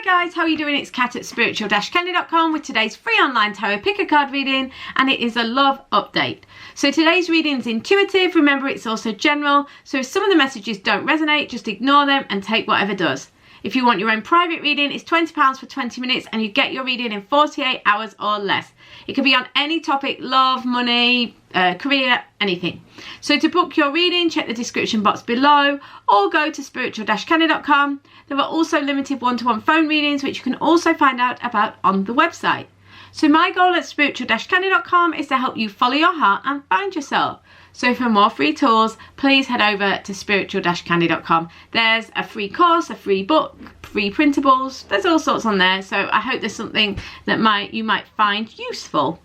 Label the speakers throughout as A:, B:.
A: Hi guys, how are you doing? It's Kat at spiritual-candy.com with today's free online tarot pick a card reading, and it is a love update. So today's reading is intuitive. Remember, it's also general, so if some of the messages don't resonate, just ignore them and take whatever does. If you want your own private reading, it's £20 for 20 minutes and you get your reading in 48 hours or less. It can be on any topic: love, money, career, anything. So to book your reading, check the description box below or go to spiritual-candy.com. There are also limited one-to-one phone readings, which you can also find out about on the website. So my goal at spiritual-candy.com is to help you follow your heart and find yourself. So for more free tools, please head over to spiritual-candy.com. There's a free course, a free book, free printables. There's all sorts on there. So I hope there's something that you might find useful.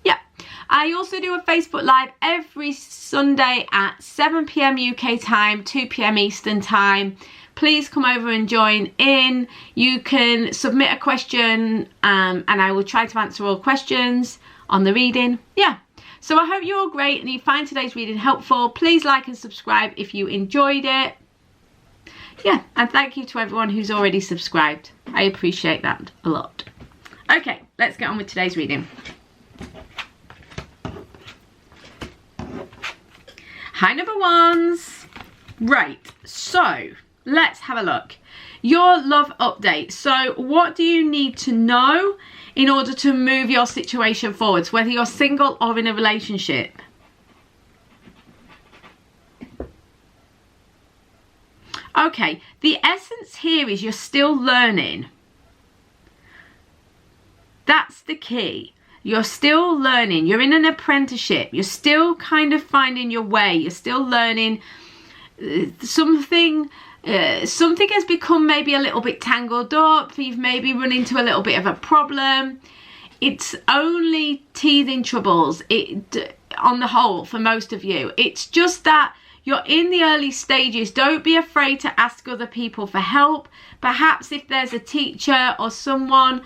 A: Yeah. I also do a Facebook Live every Sunday at 7 PM UK time, 2 PM Eastern time. Please come over and join in. You can submit a question and I will try to answer all questions on the reading. Yeah. So I hope you're all great and you find today's reading helpful. Please like and subscribe if you enjoyed it. Yeah, and thank you to everyone who's already subscribed. I appreciate that a lot. Okay, let's get on with today's reading. Hi, number ones. Right, so let's have a look. Your love update. So what do you need to know in order to move your situation forwards, whether you're single or in a relationship? Okay, the essence here is you're still learning. That's the key. You're still learning. You're in an apprenticeship. You're still kind of finding your way. You're still learning something. Something has become maybe a little bit tangled up. You've maybe run into a little bit of a problem. It's only teething troubles on the whole for most of you. It's just that you're in the early stages. Don't be afraid to ask other people for help. Perhaps if there's a teacher or someone,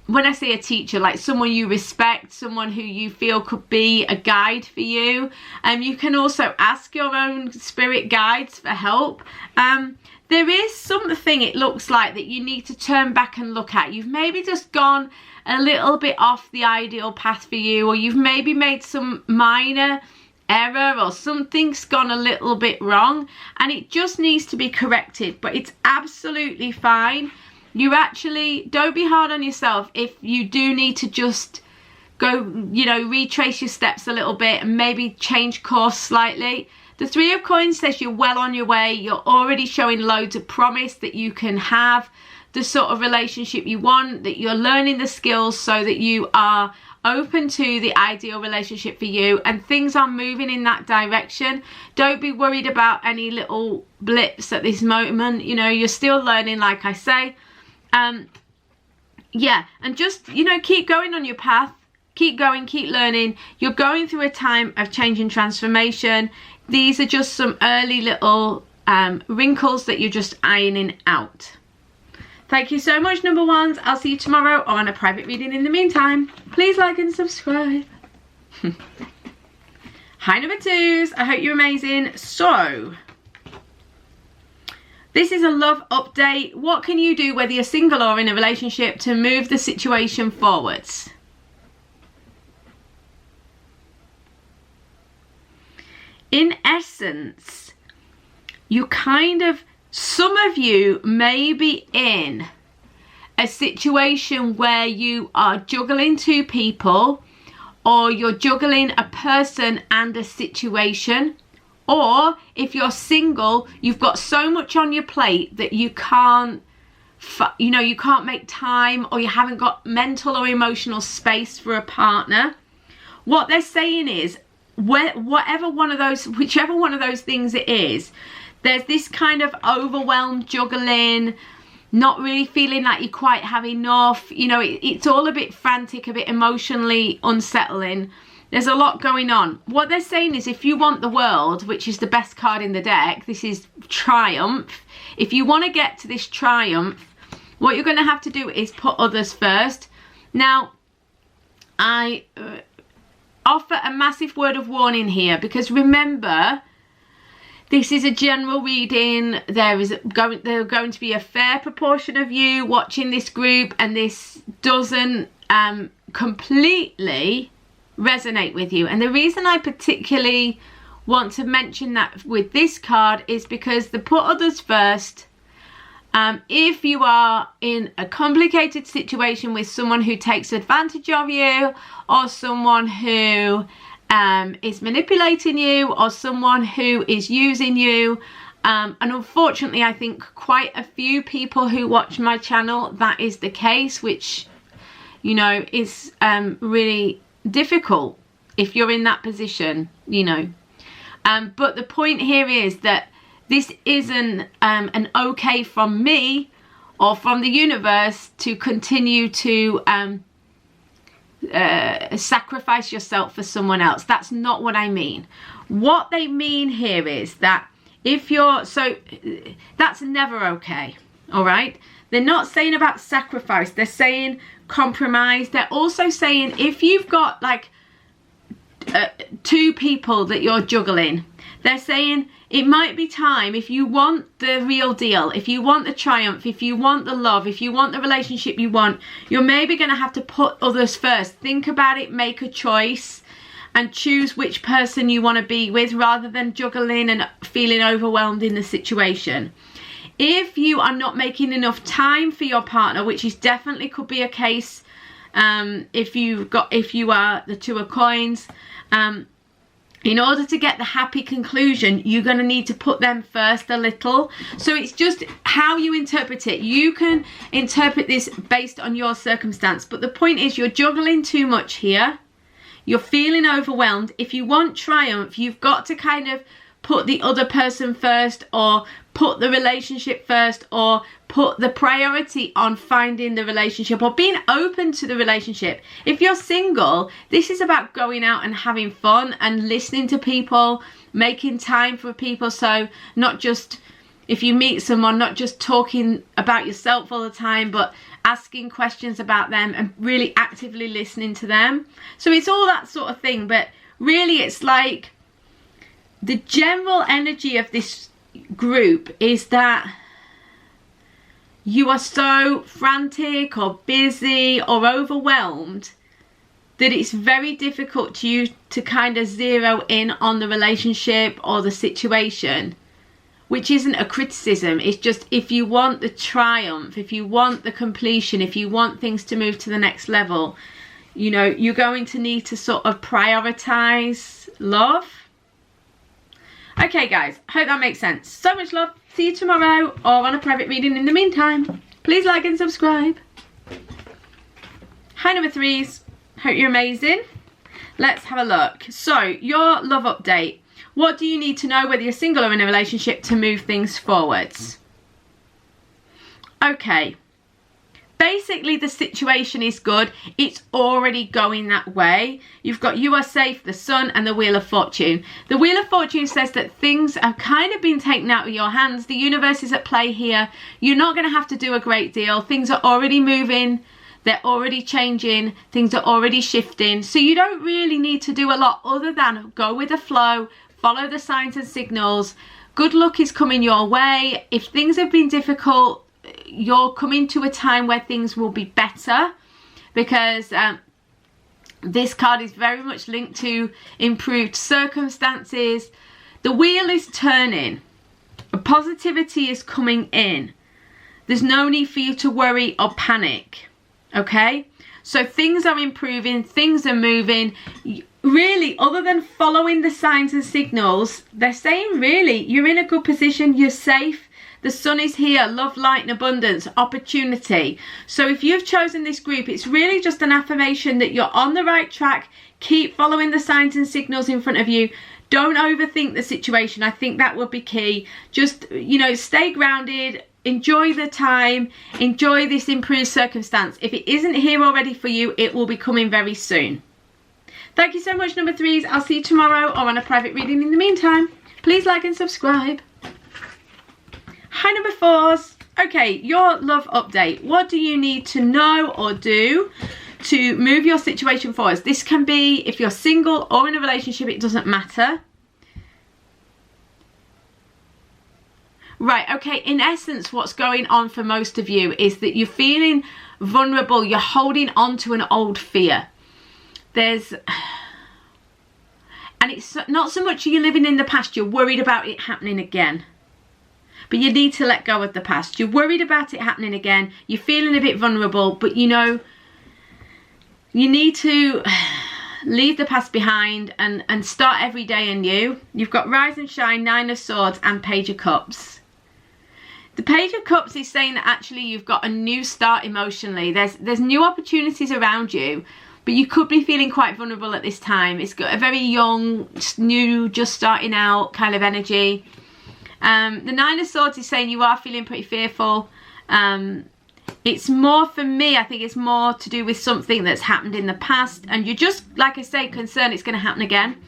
A: when I say a teacher, like someone you respect, someone who you feel could be a guide for you. You can also ask your own spirit guides for help. There is something, it looks like, that you need to turn back and look at. You've maybe just gone a little bit off the ideal path for you, or you've maybe made some minor error, or something's gone a little bit wrong and it just needs to be corrected. But it's absolutely fine. You actually, don't be hard on yourself if you do need to just go, retrace your steps a little bit and maybe change course slightly. The Three of Coins says you're well on your way. You're already showing loads of promise that you can have the sort of relationship you want, that you're learning the skills so that you are open to the ideal relationship for you, and things are moving in that direction. Don't be worried about any little blips at this moment. You're still learning, like I say. Yeah, and just, keep going on your path. Keep going, keep learning. You're going through a time of change and transformation. These are just some early little wrinkles that you're just ironing out. Thank you so much, number ones. I'll see you tomorrow or on a private reading in the meantime. Please like and subscribe. Hi, number twos. I hope you're amazing. So this is a love update. What can you do, whether you're single or in a relationship, to move the situation forwards? In essence, some of you may be in a situation where you are juggling two people, or you're juggling a person and a situation. Or if you're single, you've got so much on your plate that you can't, you can't make time, or you haven't got mental or emotional space for a partner. What they're saying is, whichever one of those things it is, there's this kind of overwhelmed juggling, not really feeling like you quite have enough. It's all a bit frantic, a bit emotionally unsettling. There's a lot going on. What they're saying is, if you want the world, which is the best card in the deck, this is Triumph. If you want to get to this Triumph, what you're going to have to do is put others first. Now, I offer a massive word of warning here, because remember, This is a general reading. There are going to be a fair proportion of you watching this group, and this doesn't completely resonate with you. And the reason I particularly want to mention that with this card is because the put others first. If you are in a complicated situation with someone who takes advantage of you, or someone who is manipulating you, or someone who is using you, and unfortunately I think quite a few people who watch my channel, that is the case, which, you know, is really difficult if you're in that position, you know. But the point here is that this isn't an okay from me or from the universe to continue to sacrifice yourself for someone else. That's not what I mean. What they mean here is that if you're, so that's never okay, all right? They're not saying about sacrifice, they're saying compromise. They're also saying if you've got like two people that you're juggling, they're saying it might be time, if you want the real deal, if you want the triumph, if you want the love, if you want the relationship you want, you're maybe going to have to put others first. Think about it, make a choice, and choose which person you want to be with, rather than juggling and feeling overwhelmed in the situation. If you are not making enough time for your partner, which is definitely could be a case, if you are the Two of Coins, in order to get the happy conclusion, you're going to need to put them first a little. So it's just how you interpret it. You can interpret this based on your circumstance, but the point is you're juggling too much here. You're feeling overwhelmed. If you want triumph, you've got to kind of put the other person first, or put the relationship first, or put the priority on finding the relationship, or being open to the relationship. If you're single, this is about going out and having fun and listening to people, making time for people. So not just, if you meet someone, not just talking about yourself all the time, but asking questions about them and really actively listening to them. So it's all that sort of thing, but really it's like the general energy of this group is that you are so frantic or busy or overwhelmed that it's very difficult to you to kind of zero in on the relationship or the situation, which isn't a criticism. It's just, if you want the triumph, if you want the completion, if you want things to move to the next level, you know, you're going to need to sort of prioritize love. Okay guys, hope that makes sense. So much love. See you tomorrow or on a private reading. In the meantime, please like and subscribe. Hi number threes, hope you're amazing. Let's have a look. So your love update. What do you need to know, whether you're single or in a relationship, to move things forwards? Okay. Basically, the situation is good. It's already going that way. You've got You Are Safe, the Sun, and the Wheel of Fortune. The Wheel of Fortune says that things have kind of been taken out of your hands. The universe is at play here. You're not going to have to do a great deal. Things are already moving. They're already changing. Things are already shifting. So you don't really need to do a lot other than go with the flow, follow the signs and signals. Good luck is coming your way. If things have been difficult, you're coming to a time where things will be better, because this card is very much linked to improved circumstances. The wheel is turning. Positivity is coming in. There's no need for you to worry or panic. Okay? So things are improving. Things are moving. Really, other than following the signs and signals, they're saying really you're in a good position. You're safe. The sun is here, love, light and abundance, opportunity. So if you've chosen this group, it's really just an affirmation that you're on the right track. Keep following the signs and signals in front of you. Don't overthink the situation. I think that would be key. Just, you know, stay grounded, enjoy the time, enjoy this improved circumstance. If it isn't here already for you, it will be coming very soon. Thank you so much, number threes. I'll see you tomorrow or on a private reading. In the meantime, please like and subscribe. Hi number fours. Okay, your love update. What do you need to know or do to move your situation forward? This can be if you're single or in a relationship, it doesn't matter. Right, okay, in essence, what's going on for most of you is that you're feeling vulnerable. You're holding on to an old fear. And it's not so much you're living in the past, you're worried about it happening again. But you need to let go of the past. You're worried about it happening again. You're feeling a bit vulnerable, but you know, you need to leave the past behind and start every day anew. You've got Rise and Shine, Nine of Swords and Page of Cups. The Page of Cups is saying that actually you've got a new start emotionally. There's new opportunities around you, but you could be feeling quite vulnerable at this time. It's got a very young, new, just starting out kind of energy. The Nine of Swords is saying you are feeling pretty fearful. It's more, for me, I think it's more to do with something that's happened in the past, and you're just, like I say, concerned it's going to happen again.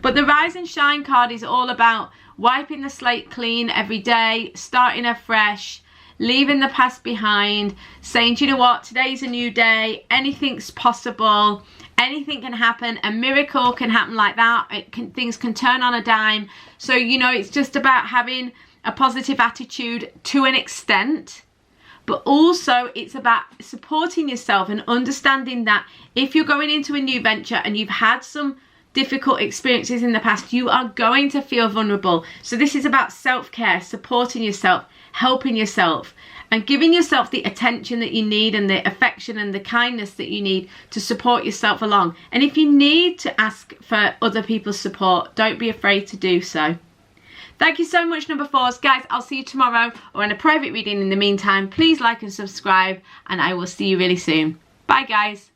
A: But the Rise and Shine card is all about wiping the slate clean every day, starting afresh, leaving the past behind, saying, do you know what, today's a new day, anything's possible, anything can happen, a miracle can happen like that, things can turn on a dime. So, you know, it's just about having a positive attitude to an extent, but also it's about supporting yourself and understanding that if you're going into a new venture and you've had some difficult experiences in the past, you are going to feel vulnerable. So this is about self-care, supporting yourself, helping yourself, and giving yourself the attention that you need and the affection and the kindness that you need to support yourself along. And if you need to ask for other people's support, don't be afraid to do so. Thank you so much, number 4s. Guys, I'll see you tomorrow or in a private reading. In the meantime, please like and subscribe, and I will see you really soon. Bye, guys.